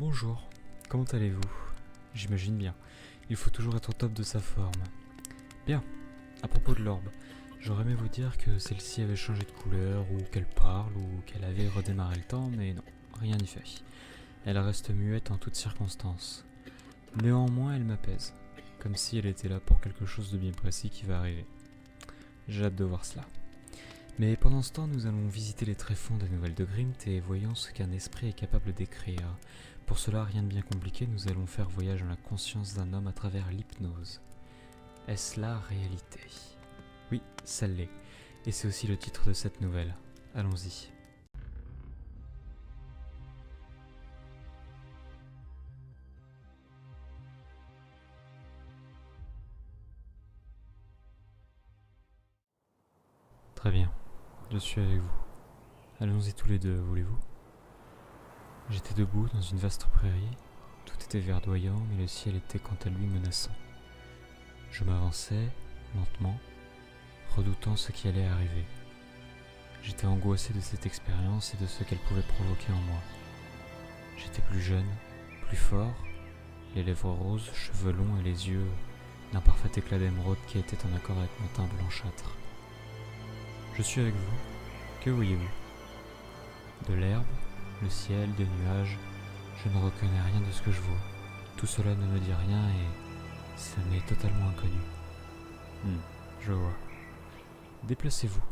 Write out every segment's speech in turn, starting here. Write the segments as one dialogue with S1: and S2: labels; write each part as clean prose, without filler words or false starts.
S1: Bonjour, comment allez-vous? J'imagine bien, il faut toujours être au top de sa forme. Bien, à propos de l'orbe, j'aurais aimé vous dire que celle-ci avait changé de couleur, ou qu'elle parle, ou qu'elle avait redémarré le temps, mais non, rien n'y fait. Elle reste muette en toutes circonstances. Néanmoins, elle m'apaise, comme si elle était là pour quelque chose de bien précis qui va arriver. J'ai hâte de voir cela. Mais pendant ce temps, nous allons visiter les tréfonds des nouvelles de Grimt et voyons ce qu'un esprit est capable d'écrire. Pour cela, rien de bien compliqué, nous allons faire voyage dans la conscience d'un homme à travers l'hypnose. Est-ce la réalité? Oui, ça l'est. Et c'est aussi le titre de cette nouvelle. Allons-y. Très bien, je suis avec vous. Allons-y tous les deux, voulez-vous? J'étais debout dans une vaste prairie, tout était verdoyant, mais le ciel était quant à lui menaçant. Je m'avançais, lentement, redoutant ce qui allait arriver. J'étais angoissé de cette expérience et de ce qu'elle pouvait provoquer en moi. J'étais plus jeune, plus fort, les lèvres roses, cheveux longs et les yeux d'un parfait éclat d'émeraude qui était en accord avec mon teint blanchâtre. Je suis avec vous, que voyez-vous? De l'herbe, le ciel, des nuages, je ne reconnais rien de ce que je vois. Tout cela ne me dit rien et ça m'est totalement inconnu. Je vois. Déplacez-vous,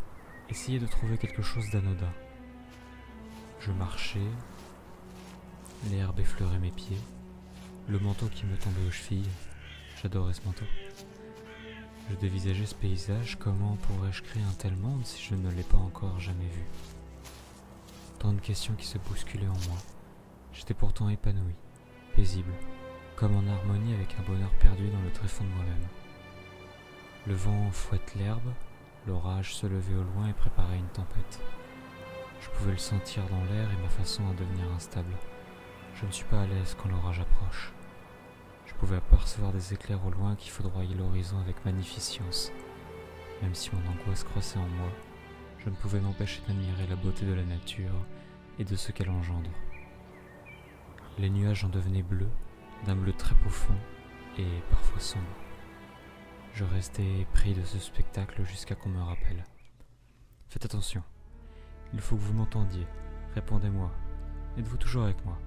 S1: essayez de trouver quelque chose d'anodin. Je marchais, l'herbe effleurait mes pieds, le manteau qui me tombait aux chevilles, j'adorais ce manteau. Je dévisageais ce paysage, comment pourrais-je créer un tel monde si je ne l'ai pas encore jamais vu? Tant de questions qui se bousculaient en moi. J'étais pourtant épanoui, paisible, comme en harmonie avec un bonheur perdu dans le tréfonds de moi-même. Le vent fouette l'herbe, l'orage se levait au loin et préparait une tempête. Je pouvais le sentir dans l'air et ma façon à devenir instable. Je ne suis pas à l'aise quand l'orage approche. Je pouvais apercevoir des éclairs au loin qui foudroyaient l'horizon avec magnificence. Même si mon angoisse croissait en moi, je ne pouvais m'empêcher d'admirer la beauté de la nature et de ce qu'elle engendre. Les nuages en devenaient bleus, d'un bleu très profond et parfois sombre. Je restais pris de ce spectacle jusqu'à qu'on me rappelle. Faites attention, il faut que vous m'entendiez. Répondez-moi. Êtes-vous toujours avec moi?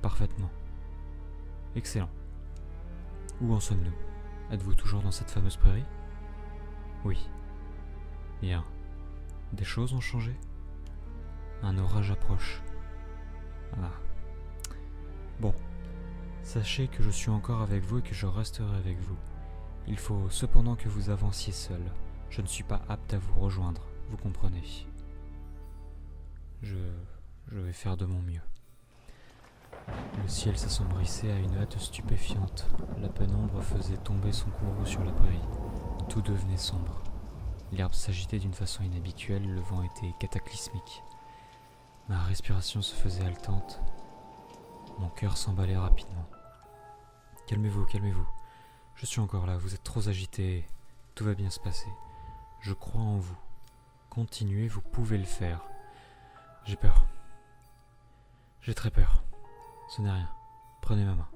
S1: Parfaitement. Excellent. Où en sommes-nous? Êtes-vous toujours dans cette fameuse prairie? Oui. Bien. Des choses ont changé? Un orage approche. Ah. Bon. Sachez que je suis encore avec vous et que je resterai avec vous. Il faut cependant que vous avanciez seul. Je ne suis pas apte à vous rejoindre, vous comprenez. Je vais faire de mon mieux. Le ciel s'assombrissait à une hâte stupéfiante. La pénombre faisait tomber son courroux sur la prairie. Tout devenait sombre. L'herbe s'agitait d'une façon inhabituelle, le vent était cataclysmique. Ma respiration se faisait haletante. Mon cœur s'emballait rapidement. Calmez-vous, calmez-vous. Je suis encore là, vous êtes trop agité. Tout va bien se passer. Je crois en vous. Continuez, vous pouvez le faire. J'ai peur. J'ai très peur. Ce n'est rien. Prenez ma main.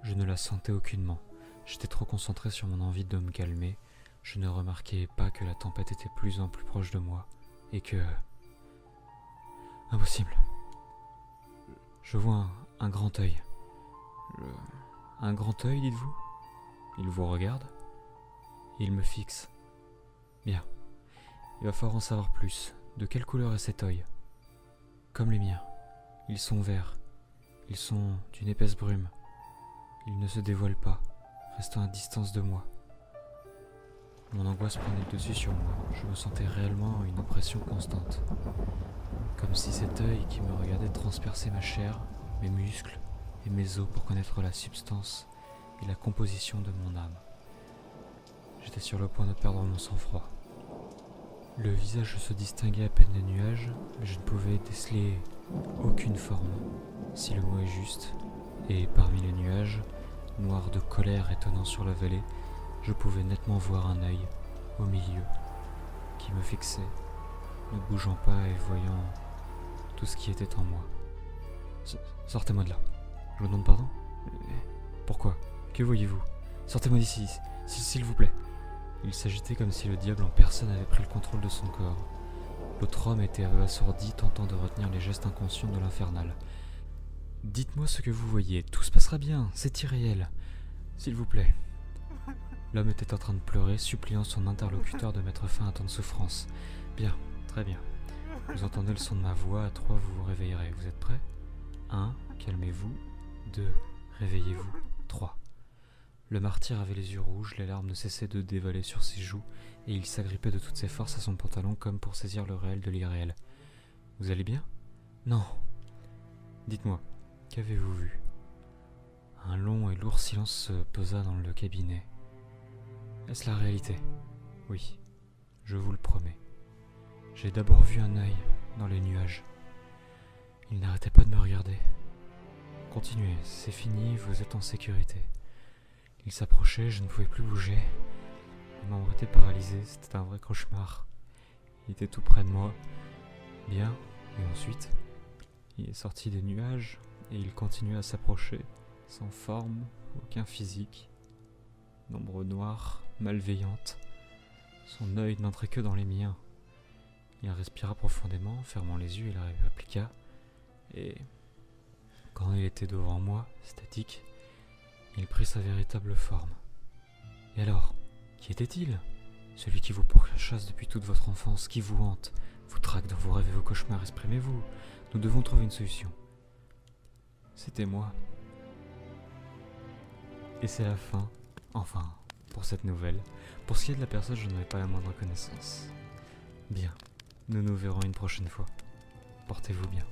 S1: Je ne la sentais aucunement. J'étais trop concentré sur mon envie de me calmer. Je ne remarquais pas que la tempête était de plus en plus proche de moi. Et que... Impossible. Je vois un grand œil. Un grand œil, dites-vous? Il vous regarde? Il me fixe. Bien. Il va falloir en savoir plus. De quelle couleur est cet œil? Comme les miens. Ils sont verts. Ils sont d'une épaisse brume. Ils ne se dévoilent pas, restant à distance de moi. Mon angoisse prenait le dessus sur moi. Je me sentais réellement une oppression constante. Comme si cet œil qui me regardait transperçait ma chair, mes muscles et mes os pour connaître la substance et la composition de mon âme. J'étais sur le point de perdre mon sang-froid. Le visage se distinguait à peine des nuages, mais je ne pouvais déceler aucune forme, si le mot est juste, et parmi les nuages, noirs de colère étonnant sur la vallée, je pouvais nettement voir un œil, au milieu, qui me fixait, ne bougeant pas et voyant tout ce qui était en moi. Sortez-moi de là. Je vous demande pardon? Pourquoi? Que voyez-vous? Sortez-moi d'ici, s'il vous plaît. Il s'agitait comme si le diable en personne avait pris le contrôle de son corps. L'autre homme était abasourdi, tentant de retenir les gestes inconscients de l'infernal. Dites-moi ce que vous voyez, tout se passera bien, c'est irréel. S'il vous plaît. L'homme était en train de pleurer, suppliant son interlocuteur de mettre fin à tant de souffrance. Bien, très bien. Vous entendez le son de ma voix, à 3 vous vous réveillerez. Vous êtes prêts? 1, calmez-vous. 2, réveillez-vous. 3. Le martyr avait les yeux rouges, les larmes ne cessaient de dévaler sur ses joues, et il s'agrippait de toutes ses forces à son pantalon comme pour saisir le réel de l'irréel. Vous allez bien? Non. Dites-moi, qu'avez-vous vu? Un long et lourd silence se posa dans le cabinet. Est-ce la réalité? Oui, je vous le promets. J'ai d'abord vu un œil dans les nuages. Il n'arrêtait pas de me regarder. Continuez, c'est fini, vous êtes en sécurité. Il s'approchait, je ne pouvais plus bouger. Mes membres étaient paralysés, c'était un vrai cauchemar. Il était tout près de moi. Bien, et ensuite, il est sorti des nuages et il continuait à s'approcher, sans forme, aucun physique. Une ombre noire, malveillante. Son œil n'entrait que dans les miens. Il respira profondément, fermant les yeux, il répliqua. Et quand il était devant moi, statique, il prit sa véritable forme. Et alors, qui était-il? Celui qui vous pourchasse depuis toute votre enfance, qui vous hante, vous traque dans vos rêves et vos cauchemars, exprimez-vous. Nous devons trouver une solution. C'était moi. Et c'est la fin, enfin, pour cette nouvelle. Pour ce qui est de la personne, je n'en avais pas la moindre connaissance. Bien, nous nous verrons une prochaine fois. Portez-vous bien.